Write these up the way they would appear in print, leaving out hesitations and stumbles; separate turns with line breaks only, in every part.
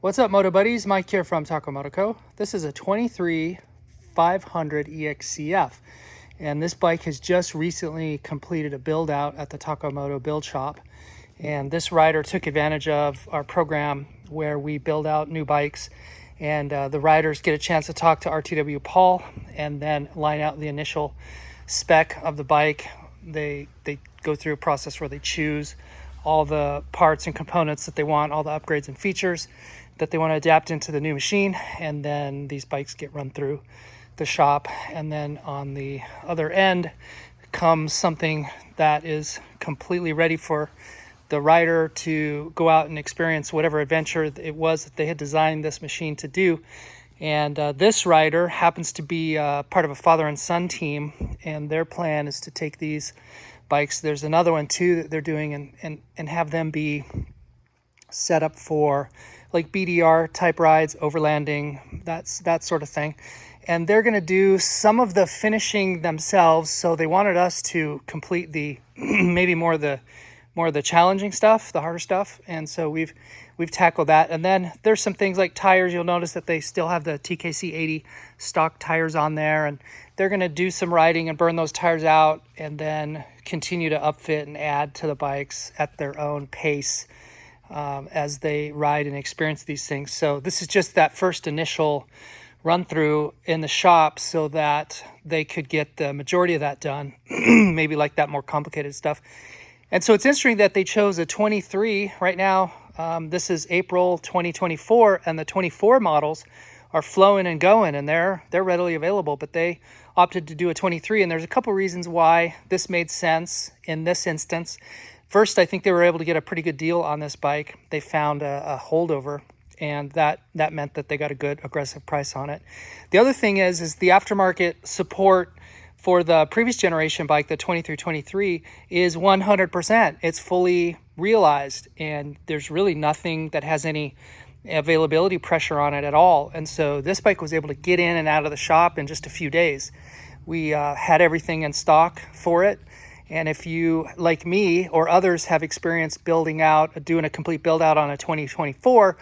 What's up, Moto Buddies? Mike here from Taco Moto. This is a 23 500 Excf, and this bike has just recently completed a build out at the Taco Moto build shop. And this rider took advantage of our program where we build out new bikes, and the riders get a chance to talk to RTW Paul and then line out the initial spec of the bike. They go through a process where they choose all the parts and components that they want, all the upgrades and features that they want to adapt into the new machine, and then these bikes get run through the shop, and then on the other end comes something that is completely ready for the rider to go out and experience whatever adventure it was that they had designed this machine to do. And this rider happens to be part of a father and son team, and their plan is to take these bikes. There's another one too that they're doing, and have them be set up for like BDR type rides, overlanding, that sort of thing. And they're going to do some of the finishing themselves, so they wanted us to complete the maybe more of the challenging stuff, the harder stuff. And so we've tackled that. And then there's some things like tires. You'll notice that they still have the TKC 80 stock tires on there, and they're going to do some riding and burn those tires out, and then continue to upfit and add to the bikes at their own pace as they ride and experience these things. So this is just that first initial run through in the shop so that they could get the majority of that done, maybe like that more complicated stuff. And so it's interesting that they chose a 23 right now. This is April 2024, and the 24 models are flowing and going, and they're readily available, but they opted to do a 23, and there's a couple reasons why this made sense in this instance. First, I think they were able to get a pretty good deal on this bike. They found a holdover, and that meant that they got a good aggressive price on it. The other thing is the aftermarket support for the previous generation bike, the 2323, is 100%. It's fully realized, and there's really nothing that has any availability pressure on it at all. And so this bike was able to get in and out of the shop in just a few days. We had everything in stock for it. And if you, like me or others, have experience doing a complete build out on a 2024,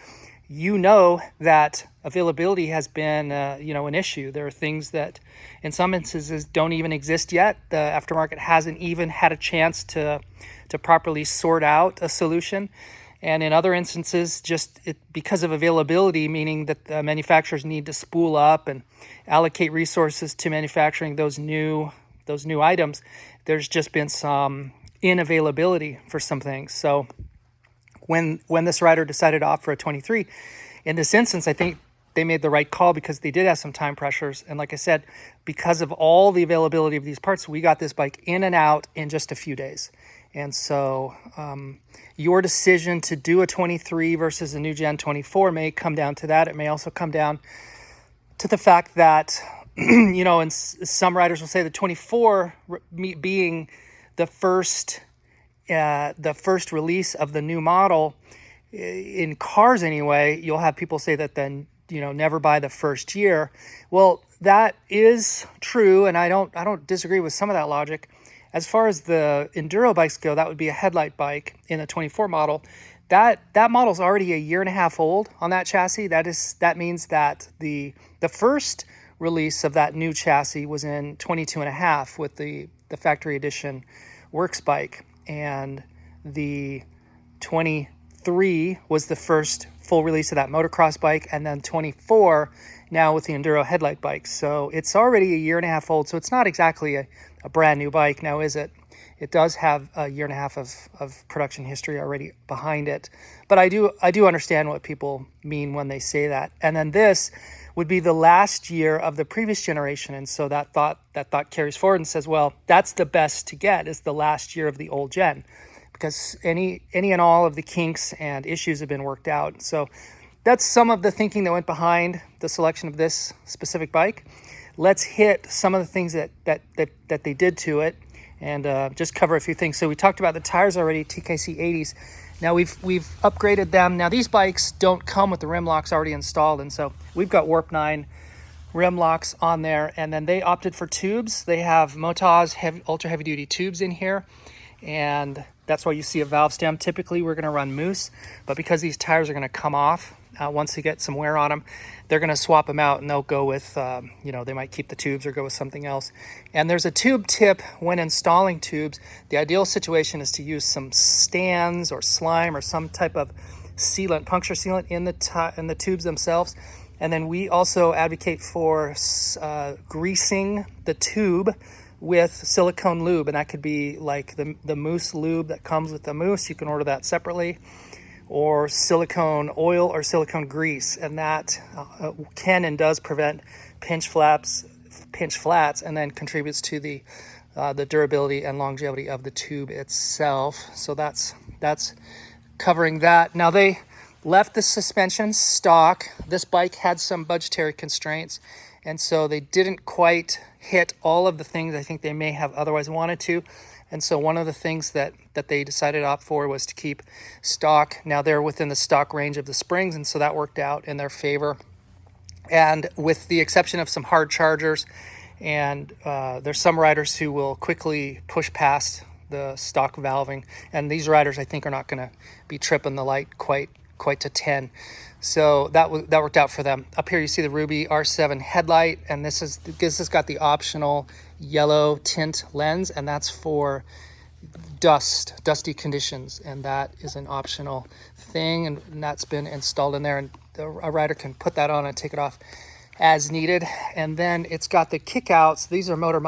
you know that availability has been an issue. There are things that in some instances don't even exist yet. The aftermarket hasn't even had a chance to properly sort out a solution. And in other instances, because of availability, meaning that the manufacturers need to spool up and allocate resources to manufacturing those new items, there's just been some inavailability for some things. So when this rider decided to opt for a 23, in this instance, I think they made the right call because they did have some time pressures. And like I said, because of all the availability of these parts, we got this bike in and out in just a few days. And so your decision to do a 23 versus a new gen 24 may come down to that. It may also come down to the fact that and some riders will say the 24 being the first release of the new model in cars anyway. You'll have people say that then never buy the first year. Well, that is true, and I don't disagree with some of that logic. As far as the enduro bikes go, that would be a Headlight bike in the 24 model. That model's already a year and a half old on that chassis. That means that the first release of that new chassis was in 22 and a half with the factory edition works bike, and the 23 was the first full release of that motocross bike, and then 24 now with the enduro Headlight bike. So it's already a year and a half old, so it's not exactly a brand new bike now, is it? It does have a year and a half of production history already behind it, but I do understand what people mean when they say that. And then this would be the last year of the previous generation, and so that thought carries forward and says, well, that's the best to get, is the last year of the old gen, because any and all of the kinks and issues have been worked out. So that's some of the thinking that went behind the selection of this specific bike. Let's hit some of the things that they did to it, and just cover a few things. So we talked about the tires already, TKC 80s. Now we've upgraded them. Now these bikes don't come with the rim locks already installed, and so we've got Warp 9 rim locks on there, and then they opted for tubes. They have Motoz ultra heavy duty tubes in here, and that's why you see a valve stem. Typically we're going to run Moose, but because these tires are going to come off once they get some wear on them, they're going to swap them out and they'll go with, they might keep the tubes or go with something else. And there's a tube tip when installing tubes. The ideal situation is to use some stands or slime or some type of sealant, puncture sealant in the tubes themselves. And then we also advocate for greasing the tube with silicone lube, and that could be like the mousse lube that comes with the mousse. You can order that separately, or silicone oil or silicone grease, and that can and does prevent pinch flats, and then contributes to the durability and longevity of the tube itself. So that's covering that. Now, they left the suspension stock. This bike had some budgetary constraints, and so they didn't quite hit all of the things I think they may have otherwise wanted to. And so one of the things that they decided to opt for was to keep stock. Now they're within the stock range of the springs, and so that worked out in their favor. And with the exception of some hard chargers, and there's some riders who will quickly push past the stock valving, and these riders I think are not going to be tripping the light quite to 10. So that worked out for them. Up here you see the Ruby R7 headlight, and this has got the optional yellow tint lens, and that's for dusty conditions, and that is an optional thing, and that's been installed in there, and a rider can put that on and take it off as needed. And then it's got the kickouts. These are moto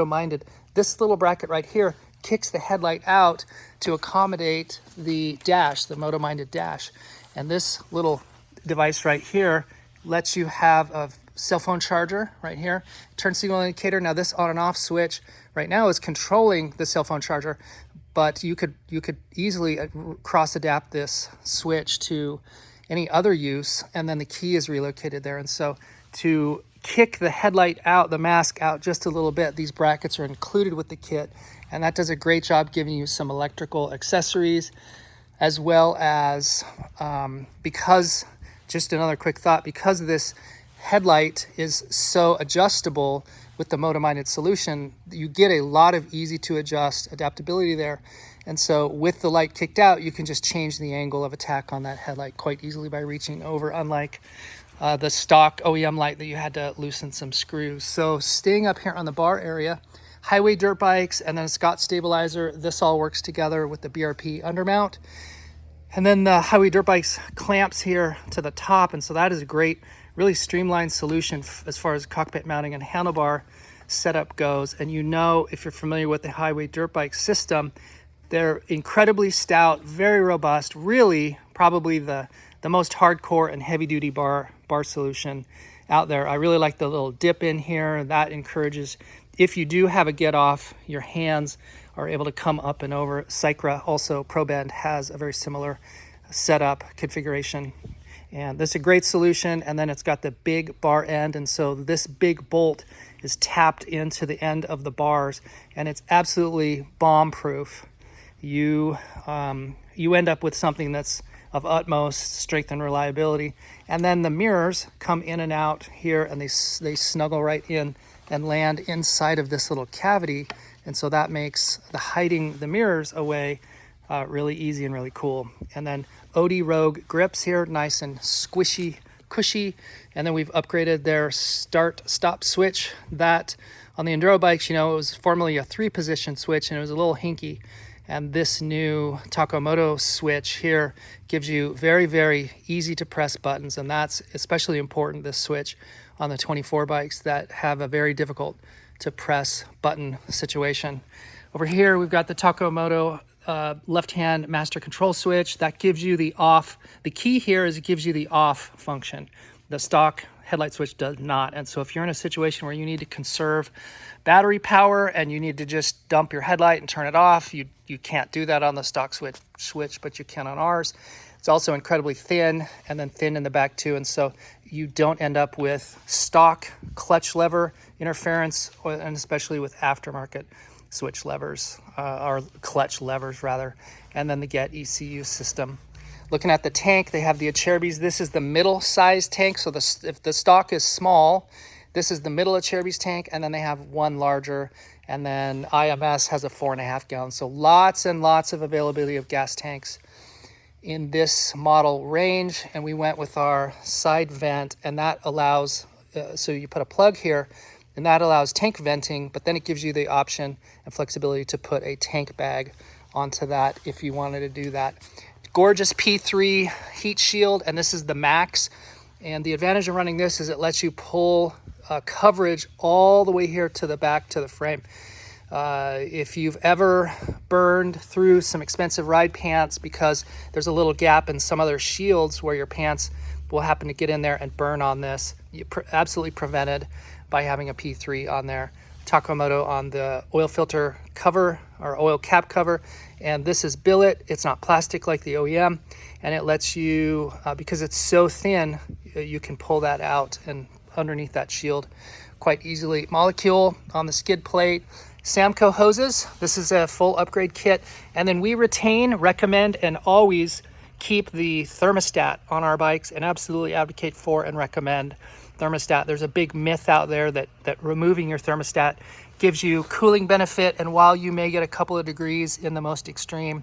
minded. This little bracket right here kicks the headlight out to accommodate the dash, the moto minded dash. And this little device right here lets you have a cell phone charger right here, turn signal indicator. Now this on and off switch right now is controlling the cell phone charger, but you could easily cross adapt this switch to any other use, and then the key is relocated there. And so to kick the headlight out, the mask out just a little bit, these brackets are included with the kit, and that does a great job giving you some electrical accessories, as well as because, just another quick thought, because this headlight is so adjustable with the moto-minded solution, you get a lot of easy to adjust adaptability there. And so with the light kicked out, you can just change the angle of attack on that headlight quite easily by reaching over, unlike the stock OEM light that you had to loosen some screws. So staying up here on the bar area, highway dirt bikes, and then a Scott stabilizer. This all works together with the BRP undermount. And then the highway dirt bikes clamps here to the top, and so that is a great, really streamlined solution as far as cockpit mounting and handlebar setup goes. And if you're familiar with the highway dirt bike system, they're incredibly stout, very robust, really probably the most hardcore and heavy-duty bar solution out there. I really like the little dip in here. That encourages, if you do have a get off, your hands are able to come up and over. Cycra, also ProBend, has a very similar setup configuration. And this is a great solution. And then it's got the big bar end. And so this big bolt is tapped into the end of the bars, and it's absolutely bomb-proof. You end up with something that's of utmost strength and reliability. And then the mirrors come in and out here, and they snuggle right in and land inside of this little cavity. And so that makes hiding the mirrors away really easy and really cool. And then OD Rogue grips here, nice and squishy, cushy. And then we've upgraded their start-stop switch. That on the enduro bikes, it was formerly a 3-position switch, and it was a little hinky. And this new Taco Moto switch here gives you very, very easy to press buttons. And that's especially important, this switch, on the 24 bikes that have a very difficult to press button situation. Over here, we've got the Taco Moto left-hand master control switch. That gives you the off. The key here is it gives you the off function. The stock headlight switch does not. And so if you're in a situation where you need to conserve battery power and you need to just dump your headlight and turn it off, you can't do that on the stock switch, but you can on ours. It's also incredibly thin, and then thin in the back too, and so you don't end up with stock clutch lever interference, and especially with aftermarket switch levers, or clutch levers rather, and then the Get ECU system. Looking at the tank, they have the Acerbis. This is the middle size tank, so if the stock is small, this is the middle Acerbis tank, and then they have one larger, and then IMS has a 4.5 gallon. So lots and lots of availability of gas tanks in this model range, and we went with our side vent, and that allows, so you put a plug here, and that allows tank venting, but then it gives you the option and flexibility to put a tank bag onto that if you wanted to do that. Gorgeous P3 heat shield, and this is the max. And the advantage of running this is it lets you pull coverage all the way here to the back to the frame. If you've ever burned through some expensive ride pants because there's a little gap in some other shields where your pants will happen to get in there and burn on this, you're absolutely prevented by having a P3 on there. Taco Moto on the oil filter cover or oil cap cover, and this is billet. It's not plastic like the OEM, and it lets you, because it's so thin, you can pull that out and underneath that shield quite easily. Molecule on the skid plate. Samco hoses. This is a full upgrade kit, and then we recommend, and always keep the thermostat on our bikes, and absolutely advocate for and recommend thermostat. There's a big myth out there that removing your thermostat gives you cooling benefit, and while you may get a couple of degrees in the most extreme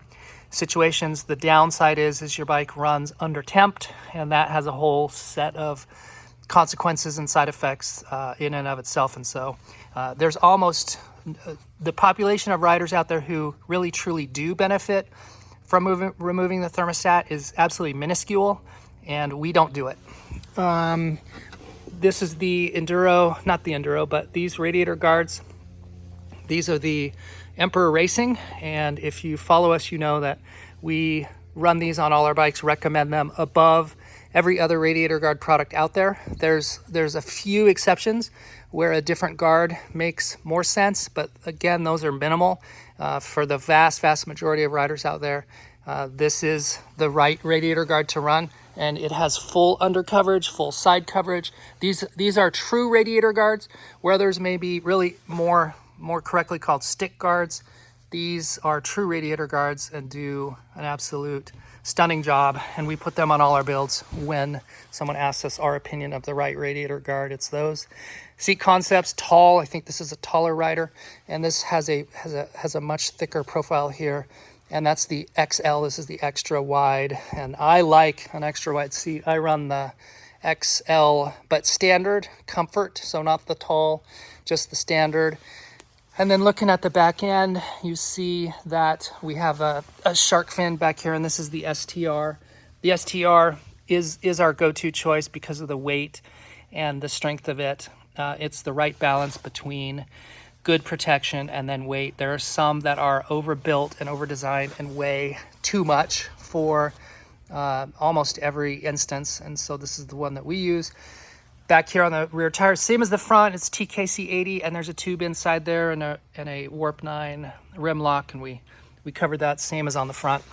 situations, the downside is your bike runs under temped, and that has a whole set of consequences and side effects in and of itself. And so there's almost the population of riders out there who really truly do benefit from removing the thermostat is absolutely minuscule, and we don't do it. This is the Enduro, not the Enduro, but these radiator guards. These are the Emperor Racing, and if you follow us, you know that we run these on all our bikes, recommend them above every other radiator guard product out there. There's a few exceptions where a different guard makes more sense, but again, those are minimal. For the vast majority of riders out there, this is the right radiator guard to run, and it has full under coverage, full side coverage. These are true radiator guards, where others may be really more correctly called stick guards. These are true radiator guards and do an absolute stunning job, and we put them on all our builds when someone asks us our opinion of the right radiator guard. It's those. Seat Concepts, tall. I think this is a taller rider, and this has a much thicker profile here, and that's the XL. This is the extra wide, and I like an extra wide seat. I run the XL, but standard comfort, so not the tall, just the standard. And then looking at the back end, you see that we have a shark fin back here, and this is the STR. The STR is our go-to choice because of the weight and the strength of it. It's the right balance between good protection and then weight. There are some that are overbuilt and overdesigned and weigh too much for almost every instance, and so this is the one that we use. Back here on the rear tires, same as the front, it's TKC 80, and there's a tube inside there and a Warp 9 rim lock, and we covered that same as on the front.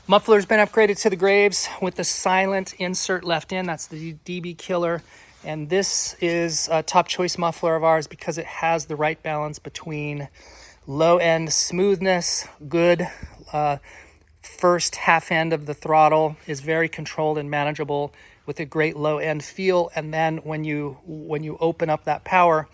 Muffler's been upgraded to the Graves with the silent insert left in. That's the DB Killer, and this is a top choice muffler of ours because it has the right balance between low end smoothness, good first half end of the throttle is very controlled and manageable with a great low end feel, and then when you open up that power,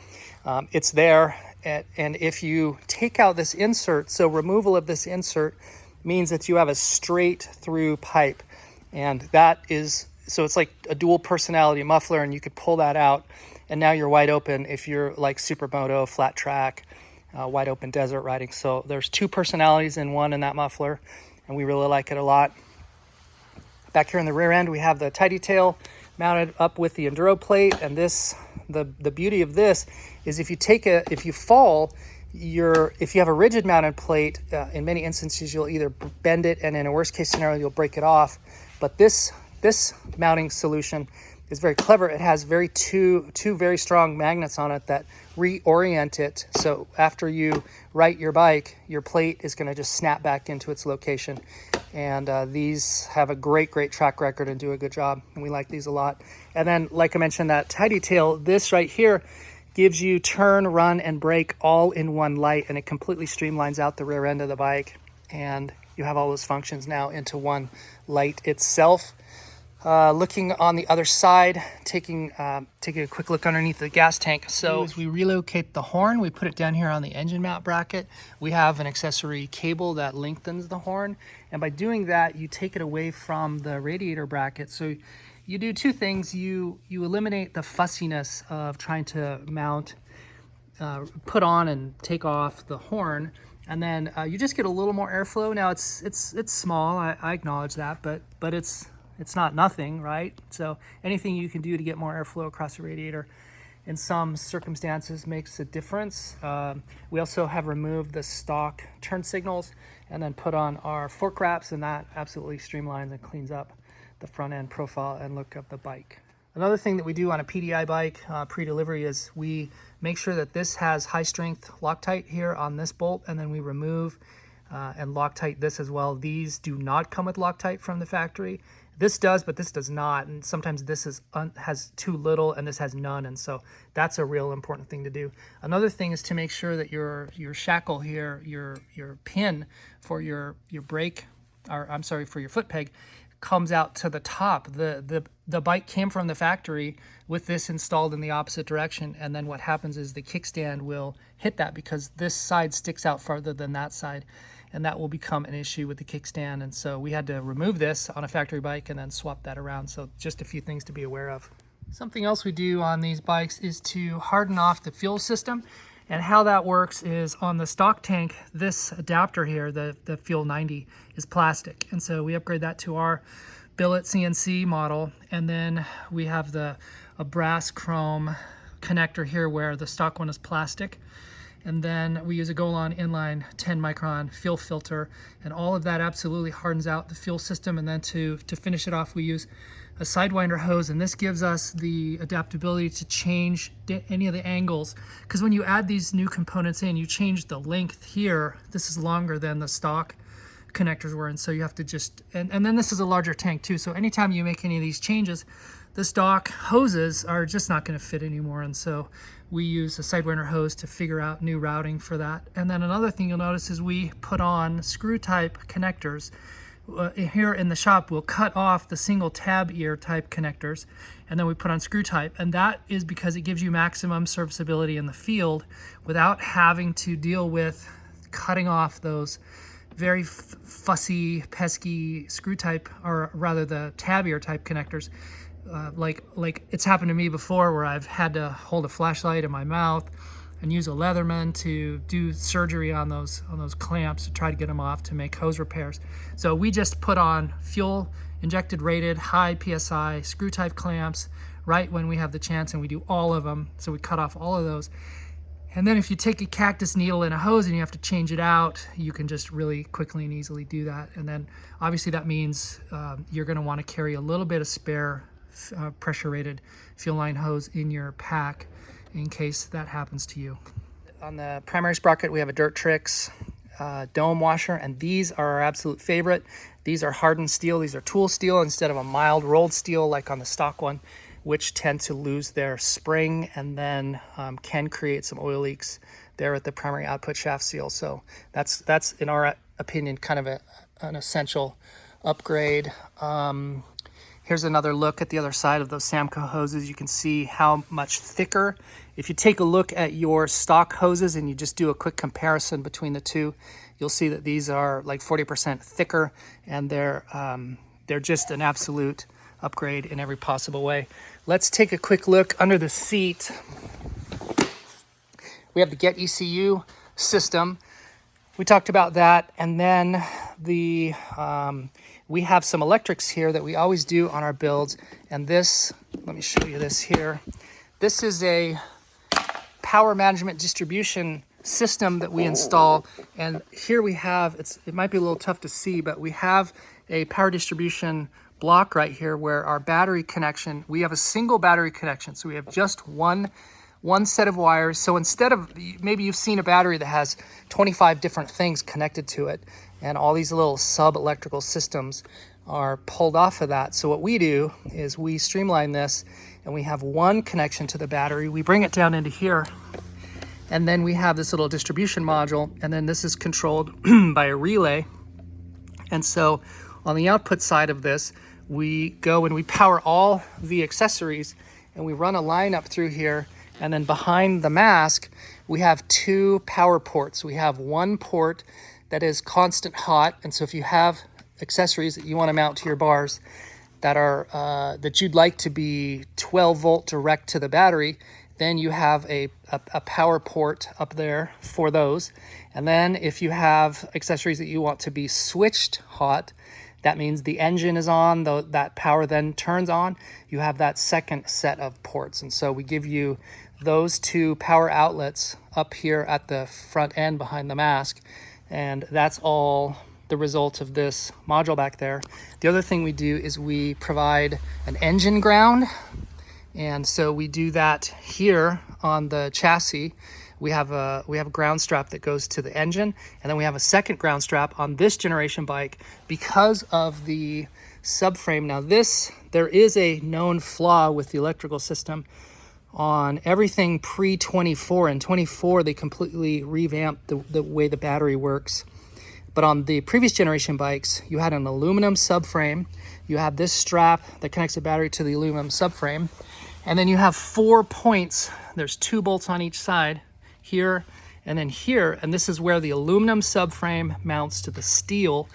it's there. And if you take out this insert, so removal of this insert means that you have a straight through pipe, and that is, so it's like a dual personality muffler, and you could pull that out, and now you're wide open if you're like supermoto, flat track, wide open desert riding. So there's two personalities in one in that muffler, and we really like it a lot. Back here in the rear end, we have the tidy tail mounted up with the Enduro plate, and this, the beauty of this is if you fall, if you have a rigid mounted plate, in many instances you'll either bend it, and in a worst case scenario you'll break it off. But this mounting solution is very clever. It has two very strong magnets on it that reorient it. So after you right your bike, your plate is going to just snap back into its location. And these have a great track record and do a good job, and we like these a lot. And then, like I mentioned, that tidy tail, this right here gives you turn, run, and brake all in one light, and it completely streamlines out the rear end of the bike, and you have all those functions now into one light itself. Looking on the other side, taking a quick look underneath the gas tank. So as we relocate the horn, we put it down here on the engine mount bracket. We have an accessory cable that lengthens the horn, and by doing that, you take it away from the radiator bracket. So you do two things. You eliminate the fussiness of trying to mount, put on and take off the horn, and then you just get a little more airflow. Now it's small, I acknowledge that, but it's not nothing, right? So anything you can do to get more airflow across the radiator in some circumstances makes a difference. We also have removed the stock turn signals and then put on our fork wraps, and that absolutely streamlines and cleans up the front end profile and look of the bike. Another thing that we do on a PDI bike pre-delivery is we make sure that this has high strength Loctite here on this bolt, and then we remove and Loctite this as well. These do not come with Loctite from the factory. This does, but this does not, and sometimes this has too little and this has none, and so that's a real important thing to do. Another thing is to make sure that your shackle here, your pin for your brake, or I'm sorry, for your foot peg, comes out to the top. The bike came from the factory with this installed in the opposite direction, and then what happens is the kickstand will hit that because this side sticks out farther than that side, and that will become an issue with the kickstand. And so we had to remove this on a factory bike and then swap that around. So just a few things to be aware of. Something else we do on these bikes is to harden off the fuel system. And how that works is on the stock tank, this adapter here, the Fuel 90, is plastic. And so we upgrade that to our billet CNC model. And then we have a brass chrome connector here where the stock one is plastic. And then we use a Golan inline 10 micron fuel filter, and all of that absolutely hardens out the fuel system. And then to finish it off, we use a Sidewinder hose, and this gives us the adaptability to change any of the angles, because when you add these new components in, you change the length here. This is longer than the stock connectors were, and so you have to just, and then this is a larger tank too, so anytime you make any of these changes, the stock hoses are just not going to fit anymore, and so we use a Sidewinder hose to figure out new routing for that. And then another thing you'll notice is we put on screw type connectors. Here in the shop, we'll cut off the single tab ear type connectors, and then we put on screw type, and that is because it gives you maximum serviceability in the field without having to deal with cutting off those very fussy, pesky screw type, or rather the tab ear type connectors. Like it's happened to me before, where I've had to hold a flashlight in my mouth and use a Leatherman to do surgery on those clamps to try to get them off to make hose repairs. So we just put on fuel injected rated high PSI screw type clamps right when we have the chance, and we do all of them. So we cut off all of those. And then if you take a cactus needle in a hose and you have to change it out, you can just really quickly and easily do that. And then obviously that means you're going to want to carry a little bit of spare pressure rated fuel line hose in your pack in case that happens to you. On the primary sprocket, we have a Dirt Tricks dome washer, and these are our absolute favorite. These are hardened steel. These are tool steel instead of a mild rolled steel like on the stock one, which tend to lose their spring and then can create some oil leaks there at the primary output shaft seal. So that's in our opinion kind of an essential upgrade. Here's another look at the other side of those Samco hoses. You can see how much thicker. If you take a look at your stock hoses and you just do a quick comparison between the two, you'll see that these are like 40% thicker, and they're just an absolute upgrade in every possible way. Let's take a quick look under the seat. We have the Get ECU system. We talked about that, and then we have some electrics here that we always do on our builds, and this, let me show you this here. This is a power management distribution system that we install, and here we have, it might be a little tough to see, but we have a power distribution block right here where our battery connection, we have a single battery connection, so we have just one set of wires. So instead of, maybe you've seen a battery that has 25 different things connected to it, and all these little sub-electrical systems are pulled off of that. So what we do is we streamline this, and we have one connection to the battery. We bring it down into here, and then we have this little distribution module, and then this is controlled by a relay. And so on the output side of this, we go and we power all the accessories, and we run a line up through here, and then behind the mask we have 2 power ports. We have one port that is constant hot, and so if you have accessories that you want to mount to your bars that are that you'd like to be 12 volt direct to the battery, then you have a power port up there for those. And then if you have accessories that you want to be switched hot, that means the engine is on, that power then turns on, you have that second set of ports. And so we give you those 2 power outlets up here at the front end behind the mask, and that's all the result of this module back there. The other thing we do is we provide an engine ground, and so we do that here on the chassis. We have a ground strap that goes to the engine, and then we have a second ground strap on this generation bike because of the subframe. Now there is a known flaw with the electrical system on everything pre-24. In 24 they completely revamped the way the battery works. But on the previous generation bikes, you had an aluminum subframe, you have this strap that connects the battery to the aluminum subframe, and then you have 4 points. There's 2 bolts on each side, here and then here, and this is where the aluminum subframe mounts to the steel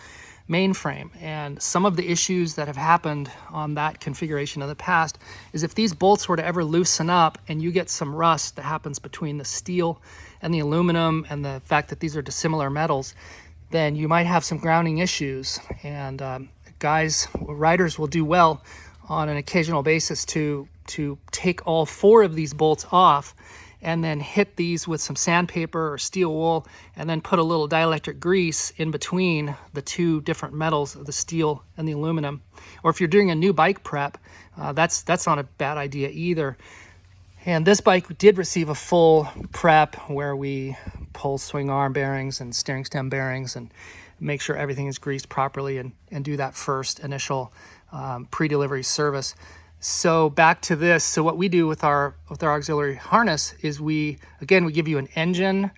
mainframe. And some of the issues that have happened on that configuration in the past is if these bolts were to ever loosen up and you get some rust that happens between the steel and the aluminum, and the fact that these are dissimilar metals, then you might have some grounding issues. And riders will do well on an occasional basis to take all 4 of these bolts off and then hit these with some sandpaper or steel wool, and then put a little dielectric grease in between the 2 different metals, the steel and the aluminum. Or if you're doing a new bike prep, that's not a bad idea either. And this bike did receive a full prep where we pull swing arm bearings and steering stem bearings and make sure everything is greased properly, and do that first initial pre-delivery service. So back to this. So what we do with our auxiliary harness is we give you an engine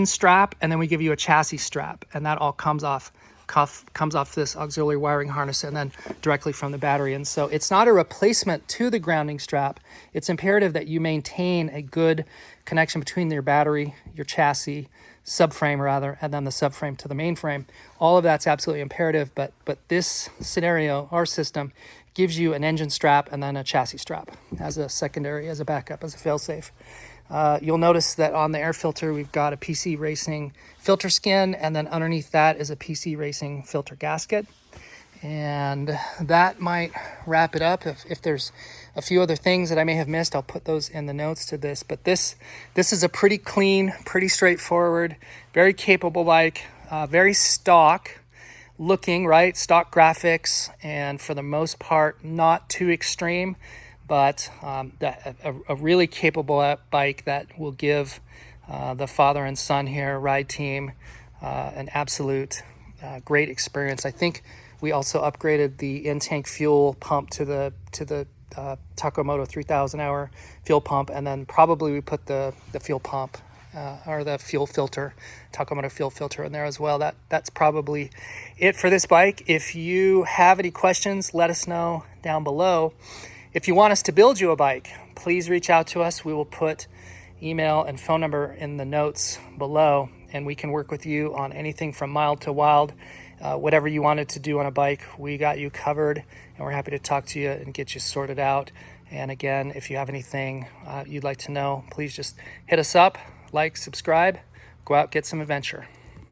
strap, and then we give you a chassis strap, and that all comes off this auxiliary wiring harness and then directly from the battery. And so it's not a replacement to the grounding strap. It's imperative that you maintain a good connection between your battery, your chassis, subframe rather, and then the subframe to the mainframe. All of that's absolutely imperative, but this scenario, our system, gives you an engine strap and then a chassis strap as a secondary, as a backup, as a failsafe. You'll notice that on the air filter, we've got a PC Racing filter skin, and then underneath that is a PC Racing filter gasket. And that might wrap it up. If there's a few other things that I may have missed, I'll put those in the notes to this. But this is a pretty clean, pretty straightforward, very capable bike, very stock looking, right? Stock graphics, and for the most part, not too extreme, but a really capable bike that will give the father and son here, ride team, an absolute great experience. I think we also upgraded the in-tank fuel pump to the Taco Moto 3,000 hour fuel pump, and then probably we put the fuel pump or the fuel filter, Taco Moto fuel filter in there as well. That's probably it for this bike. If you have any questions, let us know down below. If you want us to build you a bike, please reach out to us. We will put email and phone number in the notes below, and we can work with you on anything from mild to wild. Whatever you wanted to do on a bike, we got you covered, and we're happy to talk to you and get you sorted out. And again, if you have anything you'd like to know, please just hit us up, like, subscribe, go out, get some adventure.